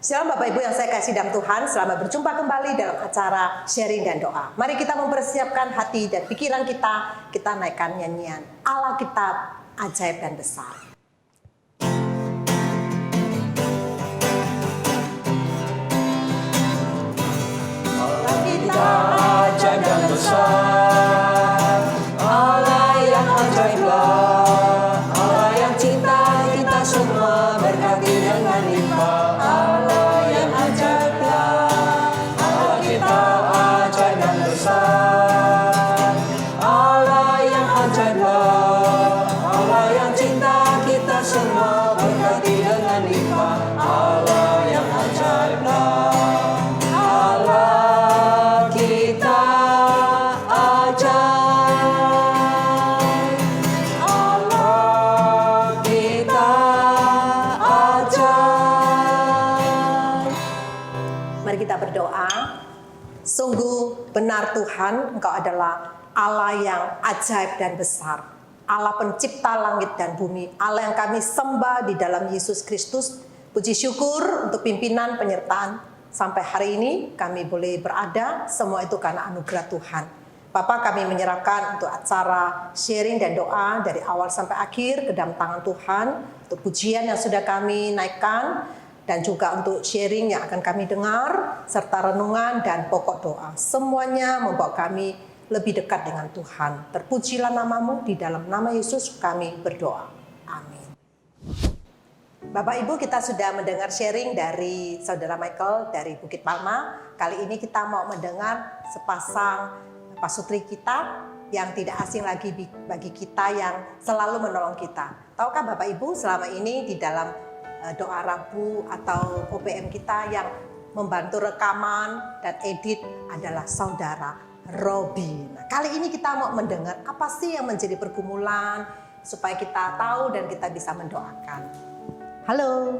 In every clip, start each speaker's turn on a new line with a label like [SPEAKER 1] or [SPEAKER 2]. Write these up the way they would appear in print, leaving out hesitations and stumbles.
[SPEAKER 1] Shalom Bapak Ibu yang saya kasih dalam Tuhan, selamat berjumpa kembali dalam acara sharing dan doa. Mari kita mempersiapkan hati dan pikiran kita naikkan nyanyian Allah kita ajaib dan besar. Allah kita ajaib dan besar, Allah yang ajaiblah, Allah yang cinta kita semua berkati dengan limpah. Sungguh benar Tuhan, Engkau adalah Allah yang ajaib dan besar. Allah pencipta langit dan bumi. Allah yang kami sembah di dalam Yesus Kristus. Puji syukur untuk pimpinan penyertaan. Sampai hari ini kami boleh berada, semua itu karena anugerah Tuhan. Bapak, kami menyerahkan untuk acara sharing dan doa dari awal sampai akhir ke dalam tangan Tuhan. Untuk pujian yang sudah kami naikkan, dan juga untuk sharing yang akan kami dengar, serta renungan dan pokok doa. Semuanya membawa kami lebih dekat dengan Tuhan. Terpujilah namamu, di dalam nama Yesus kami berdoa. Amin. Bapak Ibu, kita sudah mendengar sharing dari Saudara Michael dari Bukit Palma. Kali ini kita mau mendengar sepasang pasutri kita yang tidak asing lagi bagi kita, yang selalu menolong kita. Tahukah Bapak Ibu, selama ini di dalam doa Rabu atau OPM kita yang membantu rekaman dan edit adalah Saudara Robi. Nah, kali ini kita mau mendengar apa sih yang menjadi pergumulan supaya kita tahu dan kita bisa mendoakan. Halo,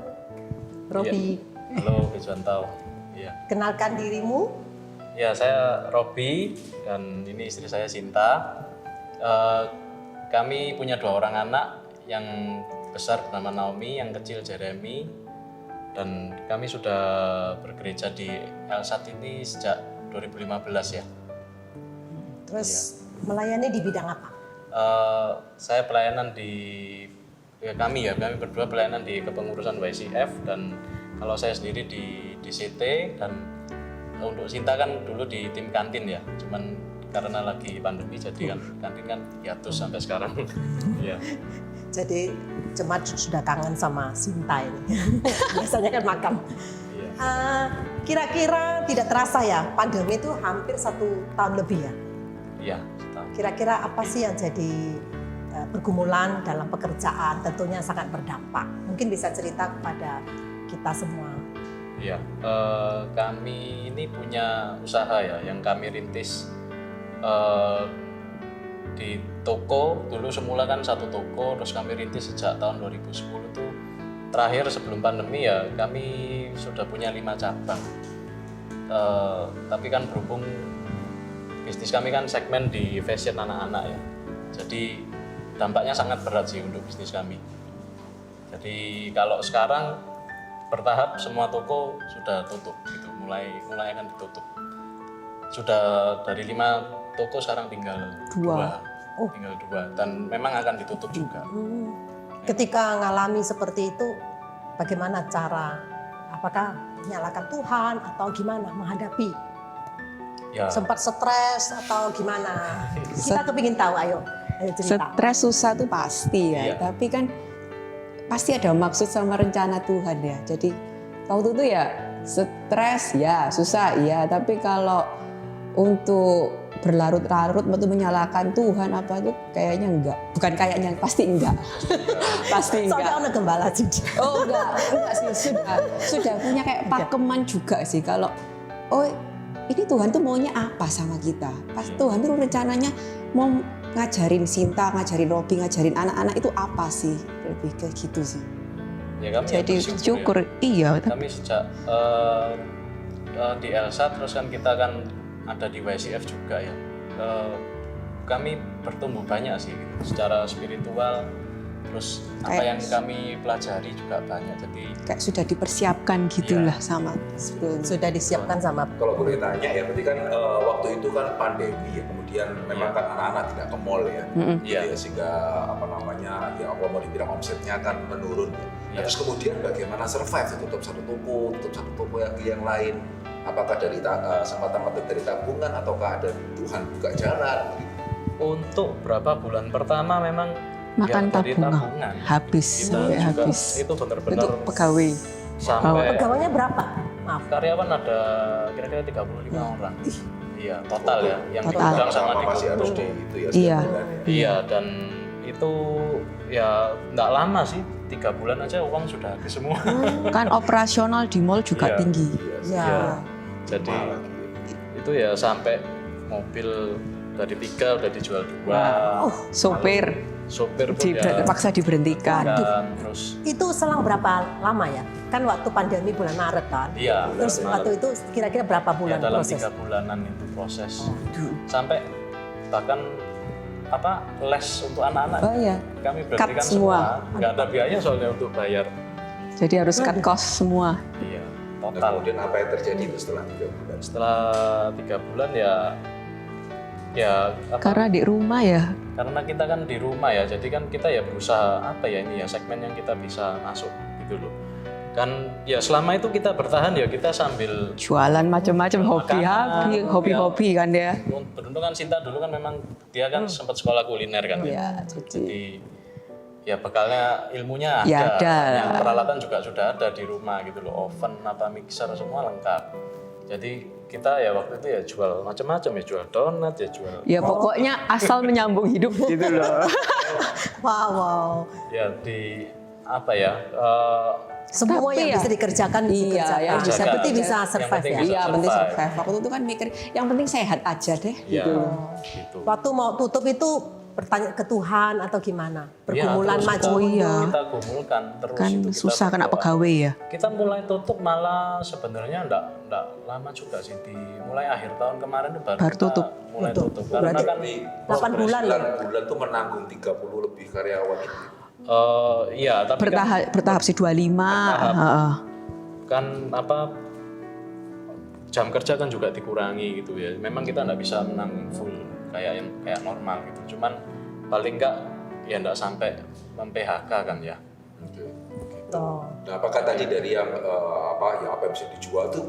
[SPEAKER 1] Robi.
[SPEAKER 2] Ya. Halo, Kejantau. Ya.
[SPEAKER 1] Kenalkan dirimu.
[SPEAKER 2] Ya, saya Robi dan ini istri saya Sinta. Kami punya 2 orang anak, yang besar bernama Naomi, yang kecil Jeremy, dan kami sudah bergereja di Elsat ini sejak 2015 ya.
[SPEAKER 1] Terus melayani di bidang apa?
[SPEAKER 2] Saya pelayanan kami berdua pelayanan di kepengurusan YCF, dan kalau saya sendiri di DCT, dan untuk Sinta kan dulu di tim kantin ya, cuman karena lagi pandemi jadi kan kantin kan hiatus sampai sekarang. Ya.
[SPEAKER 1] Jadi jemaat sudah kangen sama Sinta ini. Biasanya kan makan.
[SPEAKER 2] Iya.
[SPEAKER 1] Kira-kira tidak terasa ya, pandemi itu hampir 1 tahun lebih ya?
[SPEAKER 2] Iya, setahun.
[SPEAKER 1] Kira-kira apa sih yang jadi pergumulan dalam pekerjaan? Tentunya sangat berdampak. Mungkin bisa cerita kepada kita semua.
[SPEAKER 2] Iya, kami ini punya usaha ya, yang kami rintis di toko. Dulu semula kan 1 toko, terus kami rintis sejak tahun 2010 tuh. Terakhir sebelum pandemi ya kami sudah punya 5 cabang. Tapi kan berhubung bisnis kami kan segmen di fashion anak-anak ya, jadi dampaknya sangat berat sih untuk bisnis kami. Jadi kalau sekarang bertahap semua toko sudah tutup gitu, mulai akan ditutup. Sudah dari 5 toko sekarang tinggal 2. Tinggal 2 dan memang akan ditutup juga.
[SPEAKER 1] Ketika mengalami seperti itu, bagaimana cara? Apakah menyalahkan Tuhan atau gimana menghadapi?
[SPEAKER 2] Ya.
[SPEAKER 1] Sempat stres atau gimana? Kita kepingin tahu, ayo cerita.
[SPEAKER 3] Stres susah tuh pasti ya,
[SPEAKER 2] Iya.
[SPEAKER 3] tapi kan pasti ada maksud sama rencana Tuhan ya. Jadi waktu itu ya stres ya, susah ya, tapi kalau untuk berlarut-larut untuk menyalahkan Tuhan apa itu kayaknya enggak. Bukan kayaknya, pasti enggak. Pasti enggak.
[SPEAKER 1] Soalnya ada gembala juga.
[SPEAKER 3] Oh enggak sih, sudah punya kayak pakeman juga sih kalau ini Tuhan tuh maunya apa sama kita. Pas Tuhan tuh rencananya mau ngajarin Sinta, ngajarin Robi, ngajarin anak-anak itu apa sih, lebih kayak gitu sih.
[SPEAKER 2] Ya, kami
[SPEAKER 3] jadi syukur ya. Iya.
[SPEAKER 2] Kami sejak di Elsa, terus kan kita kan ada di YCF juga ya. Kami bertumbuh banyak sih gitu. Secara spiritual Terus apa yang kami pelajari juga banyak, jadi
[SPEAKER 3] Kayak sudah dipersiapkan gitulah sama sebelum.
[SPEAKER 1] Sudah disiapkan sama
[SPEAKER 4] Kalau boleh tanya ya, berarti kan waktu itu kan pandemi ya, kemudian memang kan anak-anak tidak ke mall ya,
[SPEAKER 2] Iya.
[SPEAKER 4] ya, sehingga apa namanya ya apa mau dibilang omsetnya kan menurun. Nah, terus kemudian bagaimana survive? Tutup satu toko yang lain. Apakah dari semata-mata dari tabungan ataukah ada Tuhan buka jalan?
[SPEAKER 2] untuk berapa bulan pertama memang
[SPEAKER 3] Makan
[SPEAKER 2] ya, dari
[SPEAKER 3] tabungan. Habis
[SPEAKER 2] Kita
[SPEAKER 3] sampai
[SPEAKER 2] juga
[SPEAKER 3] habis.
[SPEAKER 2] itu benar-benar
[SPEAKER 3] Untuk pegawai.
[SPEAKER 2] sampai
[SPEAKER 1] pegawainya berapa? Maaf.
[SPEAKER 2] karyawan ada kira-kira 35 orang. Iya, total ya yang
[SPEAKER 3] Total.
[SPEAKER 2] dipegang sama
[SPEAKER 4] Selama masih harus
[SPEAKER 2] Diko.
[SPEAKER 4] di itu ya.
[SPEAKER 3] Iya.
[SPEAKER 4] setiap bulan ya.
[SPEAKER 2] Iya, dan itu ya nggak lama sih, 3 bulan aja uang sudah habis semua.
[SPEAKER 3] Kan operasional di mall juga
[SPEAKER 2] Iya.
[SPEAKER 3] tinggi.
[SPEAKER 1] Ya.
[SPEAKER 2] Iya. Jadi
[SPEAKER 4] Mahal lagi.
[SPEAKER 2] itu ya sampai mobil dari 3 udah dijual 2.
[SPEAKER 3] Sopir
[SPEAKER 2] Sopir pun ya
[SPEAKER 3] dipaksa diberhentikan.
[SPEAKER 2] kan, terus
[SPEAKER 1] Itu selang berapa lama ya? Kan waktu pandemi bulan Maret kan?
[SPEAKER 2] iya
[SPEAKER 1] Terus
[SPEAKER 2] bulan
[SPEAKER 1] waktu itu kira-kira berapa
[SPEAKER 2] ya,
[SPEAKER 1] bulan
[SPEAKER 2] dalam
[SPEAKER 1] proses?
[SPEAKER 2] 3 bulanan itu proses sampai bahkan apa les untuk anak-anak
[SPEAKER 3] Oh iya.
[SPEAKER 2] kami
[SPEAKER 3] Cut
[SPEAKER 2] berhentikan
[SPEAKER 3] semua.
[SPEAKER 2] semua, nggak ada biaya soalnya untuk bayar.
[SPEAKER 3] Jadi harus cut cost semua.
[SPEAKER 2] Iya,
[SPEAKER 4] Nah,
[SPEAKER 2] total.
[SPEAKER 4] kemudian apa yang terjadi itu setelah 3 bulan?
[SPEAKER 2] Setelah 3 bulan ya apa,
[SPEAKER 3] Karena di rumah ya.
[SPEAKER 2] karena kita kan di rumah ya, jadi kan kita ya berusaha apa ya ini ya segmen yang kita bisa masuk gitu loh. Kan ya selama itu kita bertahan ya kita sambil
[SPEAKER 3] Jualan macam-macam hobi kan ya.
[SPEAKER 2] beruntung kan Sinta dulu kan memang dia kan sempat sekolah kuliner kan.
[SPEAKER 3] Ya, jadi
[SPEAKER 2] Jadi ya bekalnya ilmunya
[SPEAKER 3] Ya, ada.
[SPEAKER 2] yang peralatan juga sudah ada di rumah gitu loh, oven apa mixer semua lengkap. Jadi kita ya waktu itu ya jual macam-macam ya, jual donat ya jual
[SPEAKER 3] ya pokoknya asal menyambung hidup gitu loh.
[SPEAKER 1] Wow.
[SPEAKER 2] ya di apa ya
[SPEAKER 1] Semua
[SPEAKER 3] Tapi
[SPEAKER 1] yang
[SPEAKER 3] ya,
[SPEAKER 1] bisa dikerjakan
[SPEAKER 3] iya,
[SPEAKER 1] dikerjakan.
[SPEAKER 3] yang bisa
[SPEAKER 1] Yang penting
[SPEAKER 2] dikerjakan.
[SPEAKER 1] bisa survive
[SPEAKER 2] Yang penting
[SPEAKER 1] ya.
[SPEAKER 2] bisa
[SPEAKER 3] Iya, penting
[SPEAKER 2] survive.
[SPEAKER 3] survive. Waktu itu kan mikir yang penting sehat aja deh.
[SPEAKER 2] ya
[SPEAKER 3] Gitu.
[SPEAKER 2] gitu.
[SPEAKER 1] Waktu mau tutup itu bertanya ke Tuhan atau gimana? Pergumulan
[SPEAKER 2] terus
[SPEAKER 1] maju
[SPEAKER 2] kita-
[SPEAKER 1] mundur.
[SPEAKER 2] kita gumulkan terus
[SPEAKER 3] Kan
[SPEAKER 2] itu kita
[SPEAKER 3] susah kena
[SPEAKER 2] berdoa.
[SPEAKER 3] pegawai ya.
[SPEAKER 2] Kita mulai tutup malah sebenarnya enggak lama juga sih, di mulai akhir tahun kemarin itu baru
[SPEAKER 3] Baru
[SPEAKER 2] kita
[SPEAKER 3] tutup.
[SPEAKER 2] mulai
[SPEAKER 1] Tutup.
[SPEAKER 2] tutup karena
[SPEAKER 1] Berarti
[SPEAKER 2] kan
[SPEAKER 1] 8 bulan loh.
[SPEAKER 4] 9 bulan tuh menanggung 30 lebih karyawan itu.
[SPEAKER 2] iya tapi kan
[SPEAKER 3] Bertahap sih 25.
[SPEAKER 2] Bertahap.
[SPEAKER 3] heeh.
[SPEAKER 2] kan apa jam kerja kan juga dikurangi gitu ya. Memang kita nggak bisa menanggung full kayak normal gitu. Cuman paling nggak ya nggak sampai mem-PHK kan ya.
[SPEAKER 1] Tuh.
[SPEAKER 4] Nah, apakah tadi dari yang apa yang bisa dijual tuh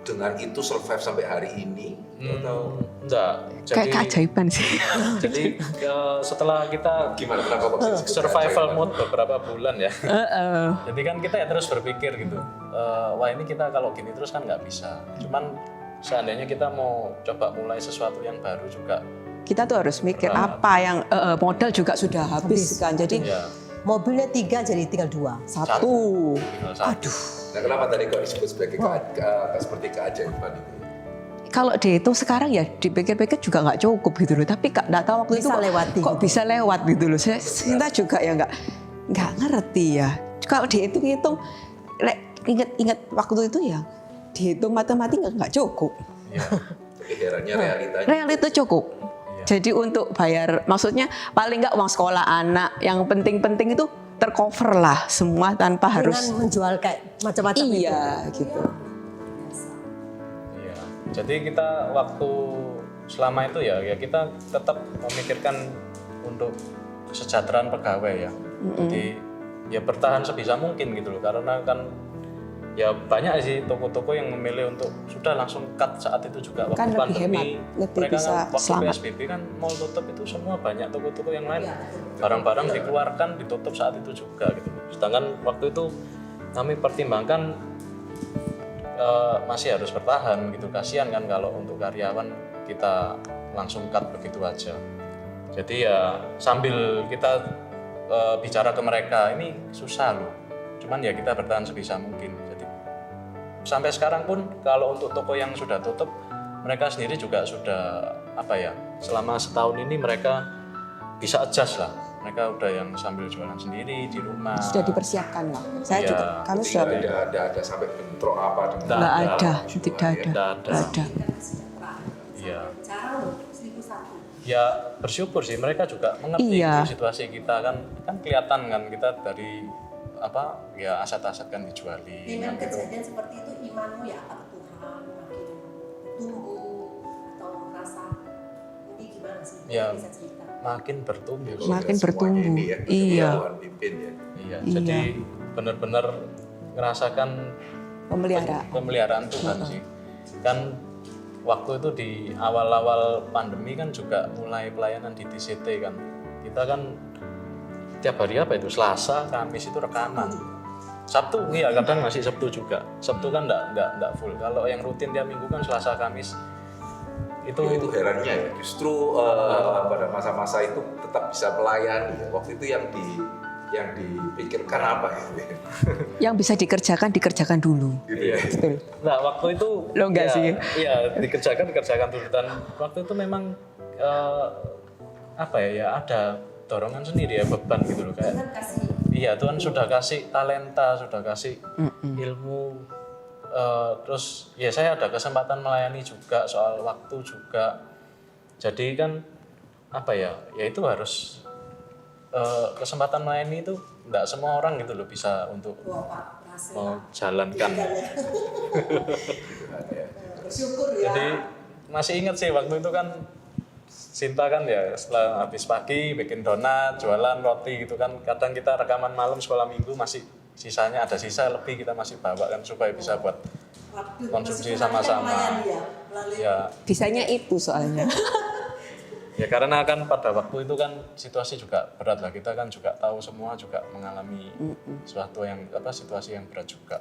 [SPEAKER 4] dengan itu survive sampai hari ini atau
[SPEAKER 2] Enggak.
[SPEAKER 3] Kayak keajaiban sih.
[SPEAKER 2] Jadi setelah kita
[SPEAKER 4] gimana, kenapa kok disebut
[SPEAKER 2] survival
[SPEAKER 4] keajaiban?
[SPEAKER 2] mode beberapa bulan ya. Jadi kan kita ya terus berpikir gitu, wah ini kita kalau gini terus kan nggak bisa. Cuman seandainya kita mau coba mulai sesuatu yang baru juga,
[SPEAKER 3] Kita tuh harus mikir apa yang modal juga sudah habis kan. Jadi
[SPEAKER 2] ya
[SPEAKER 1] Mobilnya 3 jadi tinggal 2.
[SPEAKER 3] satu.
[SPEAKER 2] tinggal satu.
[SPEAKER 4] Nah, kenapa tadi kok disebut sebagai seperti keajaiban itu?
[SPEAKER 3] Kalau dihitung sekarang ya dipikir-pikir juga nggak cukup gitu loh. Tapi nggak tahu waktu
[SPEAKER 1] Bisa
[SPEAKER 3] itu
[SPEAKER 1] lewati
[SPEAKER 3] kok
[SPEAKER 1] gitu.
[SPEAKER 3] bisa lewat gitu loh. Kita juga ya nggak ngerti ya. Kalau dihitung-hitung, ingat waktu itu ya dihitung matematika nggak cukup.
[SPEAKER 2] Ya.
[SPEAKER 4] Tapi herannya realitanya.
[SPEAKER 3] Realita cukup. Jadi untuk bayar, maksudnya paling nggak uang sekolah anak, yang penting-penting itu tercover lah semua tanpa
[SPEAKER 1] Dengan
[SPEAKER 3] harus.
[SPEAKER 1] menjual kayak macam-macam itu.
[SPEAKER 3] Iya gitu.
[SPEAKER 2] Iya. Jadi kita waktu selama itu ya kita tetap memikirkan untuk kesejahteraan pegawai ya. Jadi ya bertahan sebisa mungkin gitu loh, karena kan ya banyak sih toko-toko yang memilih untuk sudah langsung cut saat itu juga waktu
[SPEAKER 3] Kan lebih
[SPEAKER 2] pandemi.
[SPEAKER 3] hemat, lebih
[SPEAKER 2] Mereka
[SPEAKER 3] bisa
[SPEAKER 2] kan waktu
[SPEAKER 3] selamat.
[SPEAKER 2] PSBB kan mall tutup itu semua banyak toko-toko yang lain barang-barang dikeluarkan ditutup saat itu juga gitu. Sedangkan waktu itu kami pertimbangkan masih harus bertahan gitu, kasihan kan kalau untuk karyawan kita langsung cut begitu aja. Jadi ya sambil kita bicara ke mereka, ini susah loh, cuman ya kita bertahan sebisa mungkin. Jadi sampai sekarang pun kalau untuk toko yang sudah tutup, mereka sendiri juga sudah apa ya, selama setahun ini mereka bisa adjust lah. Mereka udah yang sambil jualan sendiri di rumah.
[SPEAKER 3] Sudah dipersiapkan lah. Saya
[SPEAKER 2] Iya.
[SPEAKER 3] juga, kami
[SPEAKER 4] Jadi
[SPEAKER 3] sudah
[SPEAKER 4] nggak ada sampai bentrok apa dengan
[SPEAKER 3] nggak ada, tidak ada,
[SPEAKER 2] Nggak ada.
[SPEAKER 3] nggak ada.
[SPEAKER 2] Iya. Ya bersyukur sih, mereka juga mengerti
[SPEAKER 3] Iya.
[SPEAKER 2] itu situasi kita kan kelihatan kan kita dari apa ya aset-aset kan dijualin
[SPEAKER 1] Dengan
[SPEAKER 2] kan gitu.
[SPEAKER 1] kejadian seperti itu imanmu ya apa ke Tuhan makin tumbuh atau merasa ini gimana sih?
[SPEAKER 2] Ya.
[SPEAKER 1] Bisa cerita.
[SPEAKER 2] Makin bertumbuh.
[SPEAKER 4] Kalau
[SPEAKER 3] Makin
[SPEAKER 4] semuanya
[SPEAKER 3] bertumbuh.
[SPEAKER 4] ini ya,
[SPEAKER 3] Iya.
[SPEAKER 4] Tuhan pimpin ya.
[SPEAKER 2] Iya,
[SPEAKER 3] Iya.
[SPEAKER 2] jadi benar-benar ngerasakan pemeliharaan Tuhan sih. Kan waktu itu di awal-awal pandemi kan juga mulai pelayanan di TCT kan. Kita kan tiap hari apa itu Selasa, Kamis itu rekaman. Sabtu iya kadang masih Sabtu juga. Sabtu kan enggak full. Kalau yang rutin tiap minggu kan Selasa, Kamis. Itu
[SPEAKER 4] Ya, itu herannya ya. Justru pada masa-masa itu tetap bisa melayani. Ya. Waktu itu yang dipikirkan apa ya?
[SPEAKER 3] Yang bisa dikerjakan dulu.
[SPEAKER 4] Gitu ya.
[SPEAKER 3] Betul.
[SPEAKER 2] Nah, waktu itu
[SPEAKER 3] Lo enggak
[SPEAKER 2] ya,
[SPEAKER 3] sih?
[SPEAKER 2] Iya, dikerjakan dulu dan waktu itu memang apa ya ada dorongan sendiri ya beban gitu loh kayak.
[SPEAKER 1] Tuhan kasih
[SPEAKER 2] Iya, Tuhan sudah kasih talenta, sudah kasih ilmu. Terus ya saya ada kesempatan melayani juga soal waktu juga. Jadi kan apa ya? Ya itu harus kesempatan melayani itu enggak semua orang gitu loh bisa untuk
[SPEAKER 1] wah Pak berhasil.
[SPEAKER 2] menjalankan.
[SPEAKER 1] Bersyukur ya.
[SPEAKER 2] Jadi masih ingat sih waktu itu kan Sinta kan ya setelah habis pagi bikin donat, jualan roti gitu kan. Kadang kita rekaman malam sekolah minggu masih sisanya ada sisa lebih kita masih bawa kan supaya bisa buat
[SPEAKER 1] Waduh,
[SPEAKER 2] konsumsi
[SPEAKER 1] meskipun
[SPEAKER 2] sama-sama.
[SPEAKER 1] melayani ya, melalui
[SPEAKER 2] ya
[SPEAKER 3] Bisanya itu soalnya.
[SPEAKER 2] ya karena kan pada waktu itu kan situasi juga berat lah kita kan juga tahu semua juga mengalami suatu yang apa situasi yang berat juga.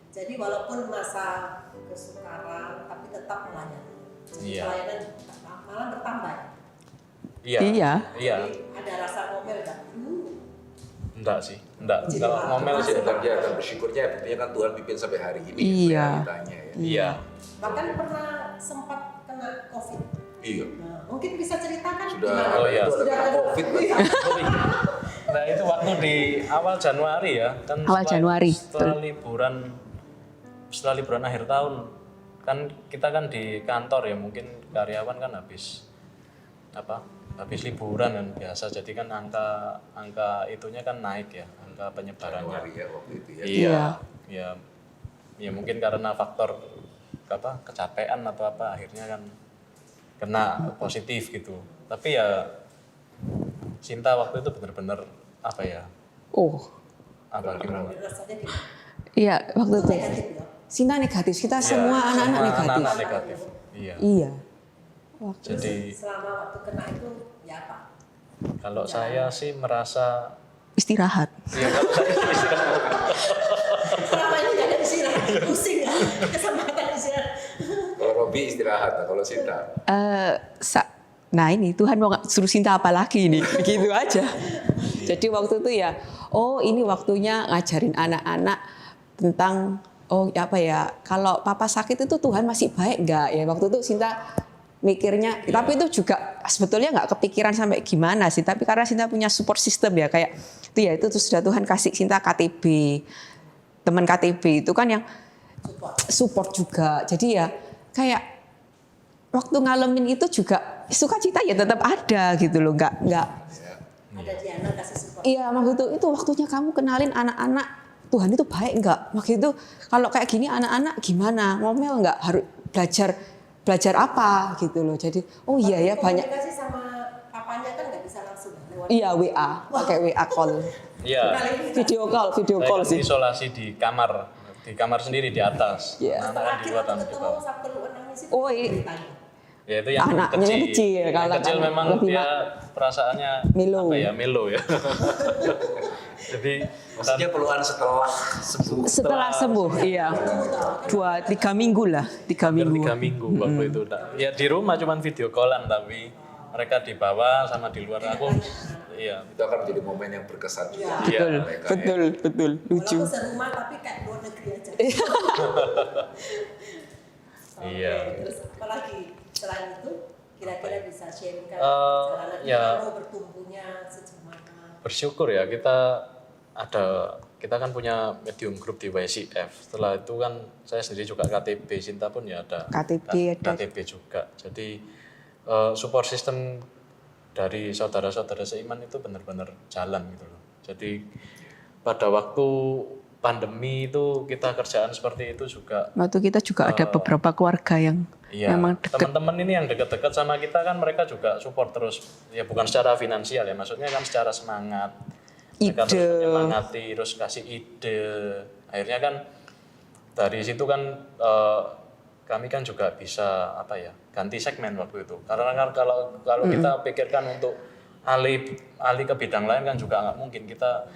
[SPEAKER 1] Jadi walaupun masa kesukaran tapi tetap melayani. Jadi
[SPEAKER 2] Iya.
[SPEAKER 1] pelayanan malah bertambah.
[SPEAKER 2] Iya.
[SPEAKER 3] Iya.
[SPEAKER 2] Iya.
[SPEAKER 1] Jadi ada rasa ngomel enggak?
[SPEAKER 2] Enggak sih. Enggak.
[SPEAKER 1] Jadi
[SPEAKER 2] Kalau ngomel sih enggak.
[SPEAKER 4] Dan bersyukurnya buktinya kan Tuhan pimpin sampai hari ini.
[SPEAKER 3] Iya.
[SPEAKER 4] Realitanya ya.
[SPEAKER 2] Iya.
[SPEAKER 1] Bahkan pernah sempat kena COVID.
[SPEAKER 4] Iya.
[SPEAKER 1] Nah, mungkin bisa ceritakan
[SPEAKER 4] Sudah
[SPEAKER 1] gimana?
[SPEAKER 2] Oh, iya.
[SPEAKER 4] itu ada COVID kan.
[SPEAKER 2] Oh, iya. Nah itu waktu di awal Januari ya kan
[SPEAKER 3] Awal Januari,
[SPEAKER 2] setelah liburan akhir tahun kan kita kan di kantor ya mungkin karyawan kan habis liburan kan biasa jadi kan angka itunya kan naik ya angka penyebarannya.
[SPEAKER 4] Januari ya waktu itu ya.
[SPEAKER 3] Iya.
[SPEAKER 2] Ya mungkin karena faktor kecapean atau apa akhirnya kan kena positif gitu tapi ya Sinta waktu itu benar-benar apa ya gimana?
[SPEAKER 1] Rasanya gimana?
[SPEAKER 3] Iya, waktu itu.
[SPEAKER 1] Negatif ya.
[SPEAKER 3] Sinta negatif, kita
[SPEAKER 2] Iya,
[SPEAKER 3] semua anak-anak negatif.
[SPEAKER 2] anak-anak negatif. Iya.
[SPEAKER 3] Iya.
[SPEAKER 2] Jadi
[SPEAKER 1] Selama waktu kena itu ya apa?
[SPEAKER 2] kalau saya sih merasa
[SPEAKER 3] Istirahat.
[SPEAKER 2] ya kalau saya sih istirahat.
[SPEAKER 1] Selama ini gak ada istirahat, pusing ya, kesempatan istirahat.
[SPEAKER 4] Kalau Robi istirahat, kalau Sinta.
[SPEAKER 3] Nah ini Tuhan mau suruh Sinta apa lagi nih, begitu aja. Jadi waktu itu ya, ini waktunya ngajarin anak-anak tentang kalau papa sakit itu Tuhan masih baik nggak ya waktu itu Sinta mikirnya, tapi itu juga sebetulnya nggak kepikiran sampai gimana sih, tapi karena Sinta punya support system ya kayak itu sudah Tuhan kasih Sinta KTB, teman KTB itu kan yang support juga, jadi ya kayak waktu ngalamin itu juga sukacita ya tetap ada gitu loh, nggak.
[SPEAKER 1] Ada Diana kasih support.
[SPEAKER 3] Iya, waktu itu waktunya kamu kenalin anak-anak Tuhan itu baik nggak? Waktu itu kalau kayak gini anak-anak gimana? Ngomel nggak? Harus belajar apa gitu loh. Jadi iya ya banyak.
[SPEAKER 1] Komunikasi sama papanya kan nggak bisa langsung lewat.
[SPEAKER 3] Iya WA, pakai WA call,
[SPEAKER 2] Iya.
[SPEAKER 3] video
[SPEAKER 2] Saya
[SPEAKER 3] call
[SPEAKER 2] kan
[SPEAKER 3] sih.
[SPEAKER 2] isolasi di kamar sendiri di atas.
[SPEAKER 3] Iya.
[SPEAKER 2] Anak kan di
[SPEAKER 1] Terakhir
[SPEAKER 2] luar
[SPEAKER 1] waktu
[SPEAKER 2] dan di
[SPEAKER 1] ketemu
[SPEAKER 2] bawah.
[SPEAKER 1] Sabtu nangis itu
[SPEAKER 3] Oh, iya.
[SPEAKER 1] ceritanya.
[SPEAKER 2] Ya itu yang
[SPEAKER 3] Anaknya
[SPEAKER 2] kecil.
[SPEAKER 3] kecil,
[SPEAKER 2] Yang
[SPEAKER 3] kalau
[SPEAKER 2] kecil
[SPEAKER 3] anak
[SPEAKER 2] memang
[SPEAKER 3] lebih
[SPEAKER 2] dia perasaannya
[SPEAKER 3] melo.
[SPEAKER 2] melo ya. Jadi
[SPEAKER 4] Maksudnya peluang setelah sembuh.
[SPEAKER 3] Setelah sembuh, iya. 2-3 minggu lah, 3
[SPEAKER 2] hampir
[SPEAKER 3] minggu.
[SPEAKER 2] 3 minggu waktu itu. Ya di rumah cuman video callan tapi mereka di bawah sama di luar aku. Iya.
[SPEAKER 4] Itu akan menjadi momen yang berkesan juga.
[SPEAKER 3] Betul,
[SPEAKER 4] mereka,
[SPEAKER 3] betul, lucu.
[SPEAKER 1] Walaupun serumah tapi kayak luar negeri aja.
[SPEAKER 2] Iya.
[SPEAKER 1] Terus apalagi selain itu kira-kira bisa sharing kan perjalanan
[SPEAKER 2] ya.
[SPEAKER 1] kamu bertumbuhnya sejauh mana?
[SPEAKER 2] Bersyukur ya kita kan punya medium group di YCF. Setelah itu kan saya sendiri juga KTB, Sinta pun ya ada
[SPEAKER 3] KTB ada.
[SPEAKER 2] KTB juga. Jadi support system dari saudara-saudara seiman itu benar-benar jalan gitu loh. Jadi pada waktu pandemi itu kita kerjaan seperti itu juga.
[SPEAKER 3] Waktu kita juga ada beberapa keluarga yang
[SPEAKER 2] Iya,
[SPEAKER 3] memang dekat.
[SPEAKER 2] teman-teman ini yang dekat-dekat sama kita kan mereka juga support terus. Ya bukan secara finansial ya, maksudnya kan secara semangat. Mereka terus menyemangati, terus kasih ide. Akhirnya kan dari situ kan kami kan juga bisa ganti segmen waktu itu. Karena kan kalau kita pikirkan untuk alih ke bidang lain kan juga nggak mungkin. Kita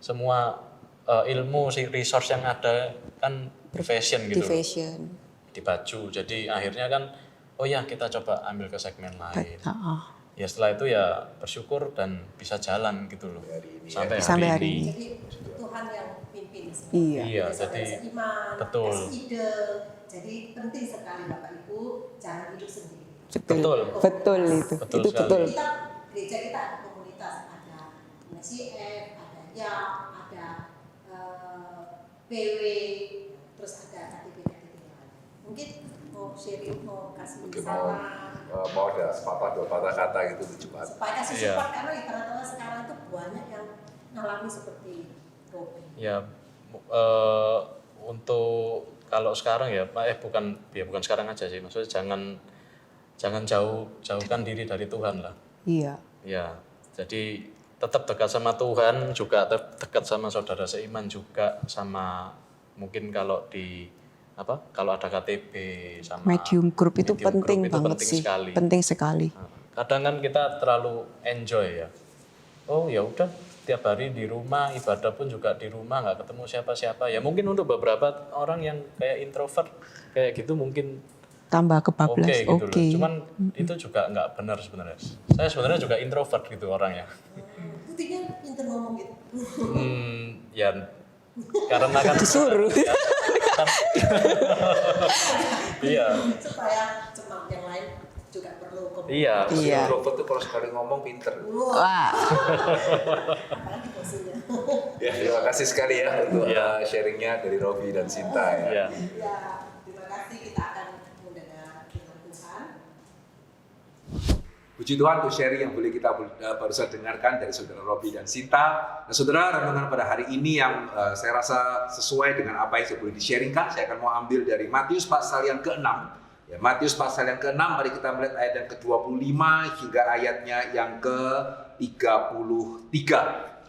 [SPEAKER 2] semua ilmu resource yang ada kan fashion gitu.
[SPEAKER 3] Di fashion.
[SPEAKER 2] Di baju. Jadi akhirnya kan kita coba ambil ke segmen lain. Ya setelah itu ya bersyukur dan bisa jalan gitu loh. Sampai hari ini.
[SPEAKER 1] Jadi Tuhan yang pimpin.
[SPEAKER 3] Iya.
[SPEAKER 2] Jadi
[SPEAKER 1] iman,
[SPEAKER 2] betul.
[SPEAKER 1] kasih ide. Jadi penting sekali Bapak Ibu jangan hidup sendiri.
[SPEAKER 2] Betul.
[SPEAKER 3] Betul itu.
[SPEAKER 2] Betul
[SPEAKER 3] Itu
[SPEAKER 2] sekali.
[SPEAKER 3] betul.
[SPEAKER 1] Kita gereja kita ada komunitas, ada MCF, ada YAP, ada PW, terus ada KTP lain. Mungkin mau sharing, mau kasih saran.
[SPEAKER 4] Mau ada sepatah dua patah kata gitu lucu banget.
[SPEAKER 1] Supaya kasih support karena teman-teman sekarang itu banyak yang mengalami seperti Robi.
[SPEAKER 2] Ya untuk kalau sekarang bukan sekarang aja sih, maksudnya jangan jauhkan diri dari Tuhan lah.
[SPEAKER 3] Iya.
[SPEAKER 2] Ya, jadi tetap dekat sama Tuhan, juga dekat sama saudara seiman, juga sama mungkin kalau ada KTB sama
[SPEAKER 3] Medium group itu penting
[SPEAKER 2] group itu
[SPEAKER 3] banget sih.
[SPEAKER 2] sekali.
[SPEAKER 3] Penting sekali.
[SPEAKER 2] Kadang kan kita terlalu enjoy ya. Oh ya udah tiap hari di rumah, ibadah pun juga di rumah, nggak ketemu siapa-siapa. Ya mungkin untuk beberapa orang yang kayak introvert kayak gitu mungkin
[SPEAKER 3] Tambah kebablas.
[SPEAKER 2] gitu
[SPEAKER 3] Oke.
[SPEAKER 2] loh. Cuman itu juga nggak benar sebenarnya. Saya sebenarnya juga introvert gitu orangnya.
[SPEAKER 1] Buktinya pinter ngomong gitu.
[SPEAKER 2] Ya karena kan
[SPEAKER 3] Disuruh.
[SPEAKER 2] Iya.
[SPEAKER 1] Supaya cuma yang lain juga perlu komunikasi.
[SPEAKER 2] Iya.
[SPEAKER 3] Iya.
[SPEAKER 4] Introvert tuh kalau sekali ngomong pinter.
[SPEAKER 3] Wah.
[SPEAKER 1] Apalagi bosnya.
[SPEAKER 4] Ya, terima kasih sekali ya untuk sharingnya dari Robi dan Sinta ya.
[SPEAKER 2] Iya.
[SPEAKER 1] Ya, terima kasih. Kita akan mendengar firman Tuhan.
[SPEAKER 4] Puji Tuhan untuk sharing yang boleh kita barusan dengarkan dari saudara Robi dan Sinta. Nah, saudara, renungan pada hari ini yang saya rasa sesuai dengan apa yang boleh di-sharingkan, saya akan mau ambil dari Matius pasal yang ke-6. Ya, Matius pasal yang ke-6, mari kita melihat ayat yang ke-25 hingga ayatnya yang ke-33.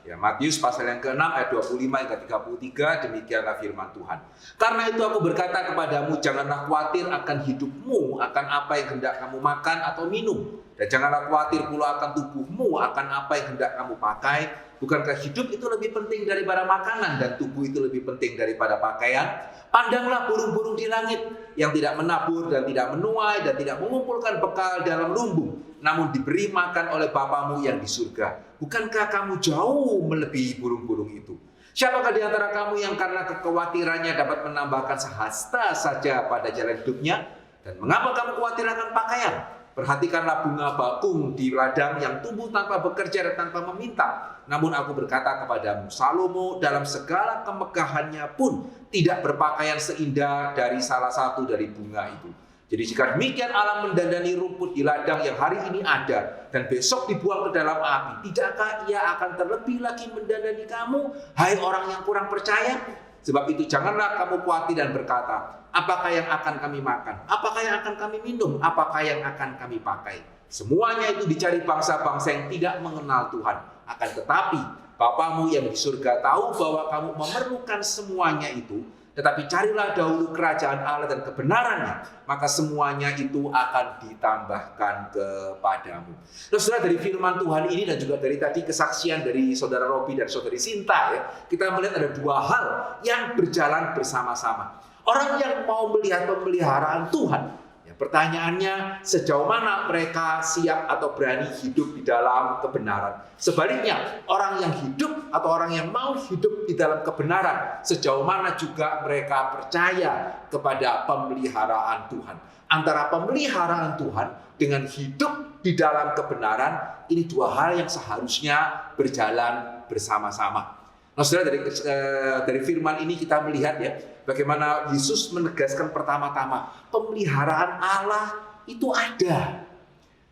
[SPEAKER 4] Ya, Matius pasal yang ke-6 ayat 25 hingga 33, demikianlah firman Tuhan. Karena itu aku berkata kepadamu, janganlah khawatir akan hidupmu, akan apa yang hendak kamu makan atau minum. Dan janganlah khawatir pula akan tubuhmu, akan apa yang hendak kamu pakai. Bukankah hidup itu lebih penting daripada makanan dan tubuh itu lebih penting daripada pakaian? Pandanglah burung-burung di langit yang tidak menabur dan tidak menuai dan tidak mengumpulkan bekal dalam lumbung, namun diberi makan oleh Bapamu yang di surga. Bukankah kamu jauh melebihi burung-burung itu? Siapakah di antara kamu yang karena kekhawatirannya dapat menambahkan sehasta saja pada jalan hidupnya? Dan mengapa kamu khawatir akan pakaian? Perhatikanlah bunga bakung di ladang yang tumbuh tanpa bekerja dan tanpa meminta. Namun aku berkata kepadamu, Salomo dalam segala kemegahannya pun tidak berpakaian seindah dari salah satu dari bunga itu. Jadi jika demikian Allah mendandani rumput di ladang yang hari ini ada dan besok dibuang ke dalam api, tidakkah Ia akan terlebih lagi mendandani kamu, hai orang yang kurang percaya? Sebab itu janganlah kamu khawatir dan berkata, apakah yang akan kami makan? Apakah yang akan kami minum? Apakah yang akan kami pakai? Semuanya itu dicari bangsa-bangsa yang tidak mengenal Tuhan. Akan tetapi Bapamu yang di surga tahu bahwa kamu memerlukan semuanya itu. Tetapi carilah dahulu kerajaan Allah dan kebenarannya, maka semuanya itu akan ditambahkan kepadamu. Nah, saudara, dari firman Tuhan ini dan juga dari tadi kesaksian dari saudara Robi dan saudari Sinta, ya, kita melihat ada dua hal yang berjalan bersama-sama. Orang yang mau melihat pemeliharaan Tuhan, ya, pertanyaannya sejauh mana mereka siap atau berani hidup di dalam kebenaran. Sebaliknya, orang yang hidup atau orang yang mau hidup di dalam kebenaran, sejauh mana juga mereka percaya kepada pemeliharaan Tuhan. Antara pemeliharaan Tuhan dengan hidup di dalam kebenaran, ini dua hal yang seharusnya berjalan bersama-sama. Nah, saudara, dari firman ini kita melihat ya, bagaimana Yesus menegaskan pertama-tama, pemeliharaan Allah itu ada.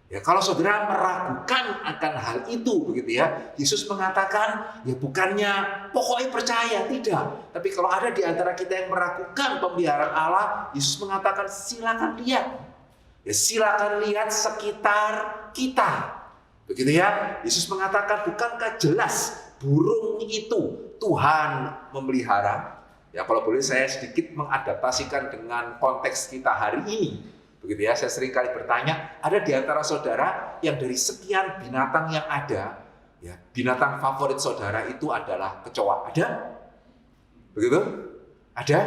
[SPEAKER 4] Ya, kalau saudara meragukan akan hal itu, begitu ya, Yesus mengatakan, ya bukannya pokoknya percaya, tidak. Tapi kalau ada di antara kita yang meragukan pemeliharaan Allah, Yesus mengatakan silakan lihat. Ya, silakan lihat sekitar kita. Begitu ya, Yesus mengatakan, bukankah jelas burung itu Tuhan memelihara? Ya, kalau boleh saya sedikit mengadaptasikan dengan konteks kita hari ini. Begitu ya, saya sering kali bertanya, ada di antara saudara yang dari sekian binatang yang ada, ya, binatang favorit saudara itu adalah kecoa. Ada? Begitu? Ada?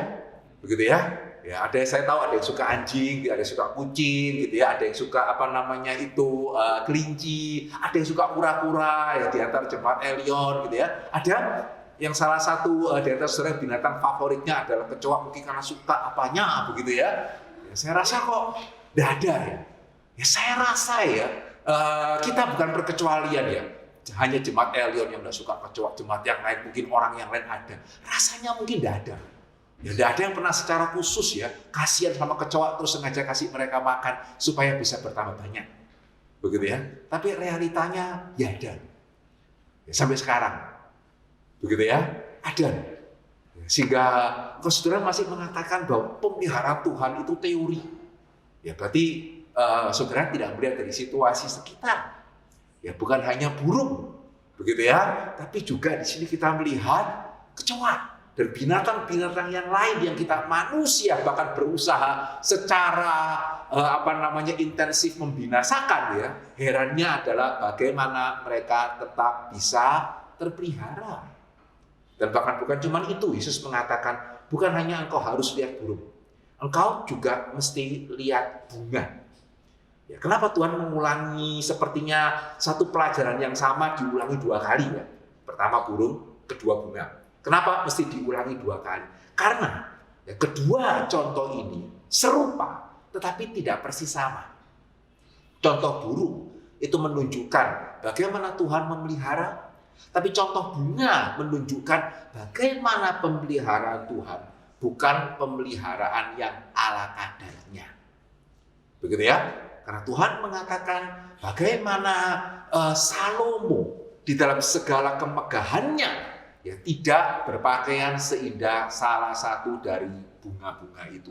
[SPEAKER 4] Begitu ya? Ya, ada, saya tahu ada yang suka anjing, ada yang suka kucing, gitu ya, ada yang suka kelinci, ada yang suka kura-kura, ya, di antara jemaat Elion, gitu ya. Ada yang salah satu di antara saudara binatang favoritnya adalah kecoa, mungkin karena suka apanya, begitu ya. Saya rasa kok tidak ada ya. Ya saya rasa ya, kita bukan berkecualian ya. Hanya jemaat Elion yang tidak suka kecoa, jemaat yang lain mungkin orang yang lain ada. Rasanya mungkin tidak ada. Ya tidak ada yang pernah secara khusus ya kasihan sama kecoa terus sengaja kasih mereka makan supaya bisa bertambah banyak. Begitu ya. Tapi realitanya ya ada. Ya, sampai sekarang. Begitu ya, ada. Sehingga saudara masih mengatakan bahwa pemeliharaan Tuhan itu teori. Ya berarti saudara tidak melihat dari situasi sekitar. Ya bukan hanya burung, begitu ya, tapi juga di sini kita melihat kecoa dan binatang-binatang yang lain yang kita manusia bahkan berusaha secara intensif membinasakan ya. Herannya adalah bagaimana mereka tetap bisa terpelihara. Dan bahkan bukan cuma itu, Yesus mengatakan, bukan hanya engkau harus lihat burung, engkau juga mesti lihat bunga. Ya, kenapa Tuhan mengulangi sepertinya satu pelajaran yang sama diulangi 2 kali ya? Pertama burung, kedua bunga. Kenapa mesti diulangi 2 kali? Karena ya, kedua contoh ini serupa, tetapi tidak persis sama. Contoh burung itu menunjukkan bagaimana Tuhan memelihara. Tapi contoh bunga menunjukkan bagaimana pemeliharaan Tuhan, bukan pemeliharaan yang ala kadarnya. Begitu ya? Karena Tuhan mengatakan bagaimana Salomo di dalam segala kemegahannya ya tidak berpakaian seindah salah satu dari bunga-bunga itu.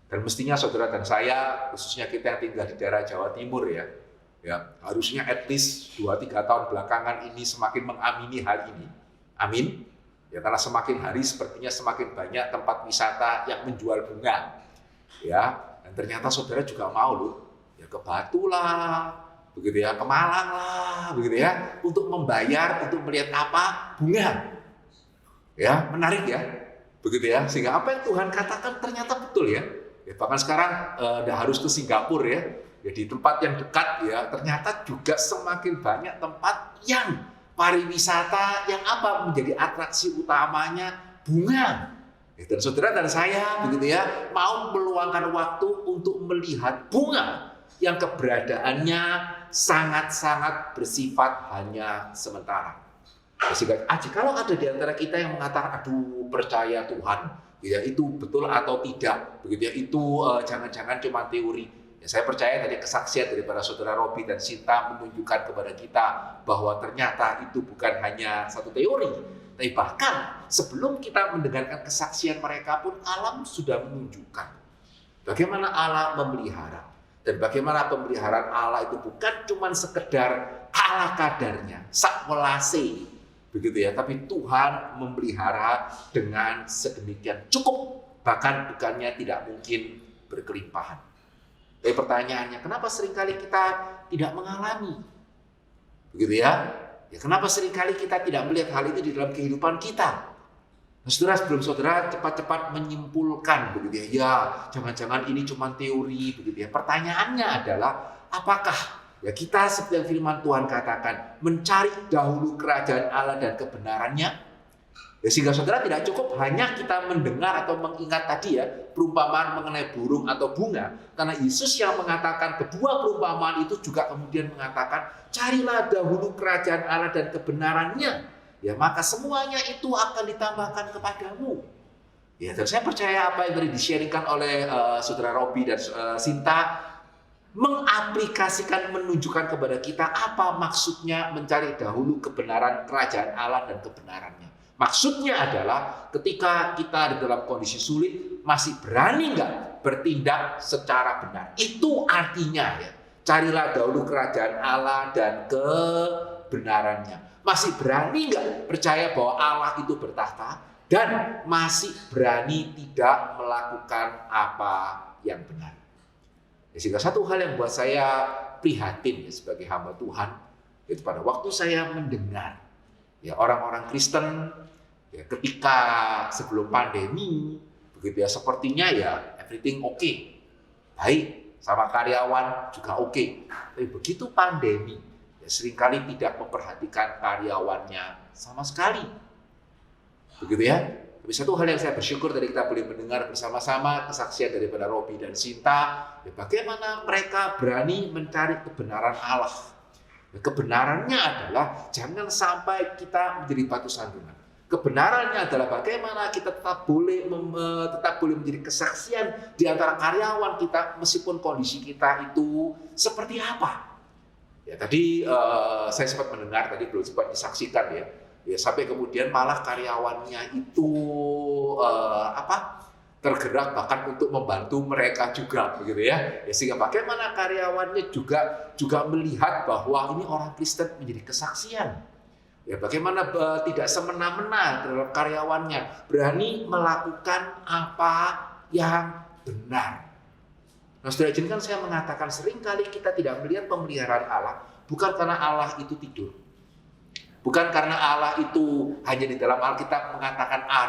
[SPEAKER 4] Dan mestinya saudara dan saya, khususnya kita yang tinggal di daerah Jawa Timur ya, harusnya at least 2-3 tahun belakangan ini semakin mengamini hal ini. Amin. Ya, karena semakin hari sepertinya semakin banyak tempat wisata yang menjual bunga. Ya, dan ternyata saudara juga mau loh, ya ke Batu lah, begitu ya, ke Malang lah, begitu ya, untuk membayar untuk melihat apa? Bunga. Ya, menarik ya. Begitu ya. Sehingga apa yang Tuhan katakan ternyata betul ya. Ya bahkan sekarang harus ke Singapura ya. Ya, di tempat yang dekat ya ternyata juga semakin banyak tempat yang pariwisata yang apa menjadi atraksi utamanya bunga. Ya, dan saudara dan saya begitu ya mau meluangkan waktu untuk melihat bunga yang keberadaannya sangat-sangat bersifat hanya sementara. Sehingga kalau ada di antara kita yang mengatakan aduh percaya Tuhan ya itu betul atau tidak begitu ya itu jangan-jangan cuma teori. Ya, saya percaya dari kesaksian daripada saudara Robi dan Sinta menunjukkan kepada kita bahwa ternyata itu bukan hanya satu teori, tapi bahkan sebelum kita mendengarkan kesaksian mereka pun alam sudah menunjukkan bagaimana Allah memelihara dan bagaimana pemeliharaan Allah itu bukan cuma sekedar ala kadarnya, sak welase, begitu ya, tapi Tuhan memelihara dengan sedemikian cukup, bahkan bukannya tidak mungkin berkelimpahan. Tapi pertanyaannya, kenapa seringkali kita tidak mengalami? Begitu ya? Ya kenapa seringkali kita tidak melihat hal itu di dalam kehidupan kita? Nah, saudara, sebelum saudara cepat-cepat menyimpulkan, begitu ya, ya jangan-jangan ini cuma teori, begitu ya. Pertanyaannya adalah, apakah ya kita seperti yang firman Tuhan katakan, mencari dahulu kerajaan Allah dan kebenarannya? Ya, sehingga saudara tidak cukup hanya kita mendengar atau mengingat tadi ya perumpamaan mengenai burung atau bunga, karena Yesus yang mengatakan kedua perumpamaan itu juga kemudian mengatakan carilah dahulu kerajaan Allah dan kebenarannya, ya maka semuanya itu akan ditambahkan kepadamu. Ya, dan saya percaya apa yang tadi di-sharingkan oleh saudara Robi dan Sinta mengaplikasikan, menunjukkan kepada kita apa maksudnya mencari dahulu kebenaran kerajaan Allah dan kebenarannya. Maksudnya adalah ketika kita di dalam kondisi sulit, masih berani nggak bertindak secara benar. Itu artinya ya, carilah dahulu kerajaan Allah dan kebenarannya. Masih berani nggak percaya bahwa Allah itu bertahta dan masih berani tidak melakukan apa yang benar. Sehingga satu hal yang buat saya prihatin ya, sebagai hamba Tuhan, itu pada waktu saya mendengar ya orang-orang Kristen ya, ketika sebelum pandemi begitu ya, sepertinya ya everything okay, baik, sama karyawan juga oke. Tapi begitu pandemi ya, seringkali tidak memperhatikan karyawannya sama sekali, begitu ya. Tapi satu hal yang saya bersyukur tadi kita boleh mendengar bersama-sama kesaksian daripada Robi dan Sinta, ya bagaimana mereka berani mencari kebenaran Allah. Ya, kebenarannya adalah jangan sampai kita menjadi batu sandungan. Kebenarannya adalah bagaimana kita tetap boleh menjadi kesaksian di antara karyawan kita meskipun kondisi kita itu seperti apa. Ya tadi saya sempat mendengar, tadi belum sempat disaksikan ya. Ya sampai kemudian malah karyawannya itu tergerak bahkan untuk membantu mereka juga, begitu ya. Ya sehingga bagaimana karyawannya juga melihat bahwa ini orang Kristen menjadi kesaksian. Ya bagaimana tidak semena-mena terhadap karyawannya, berani melakukan apa yang benar. Nah, saudara izinkan saya mengatakan seringkali kita tidak melihat pemeliharaan Allah bukan karena Allah itu tidur. Bukan karena Allah itu hanya di dalam Alkitab mengatakan A,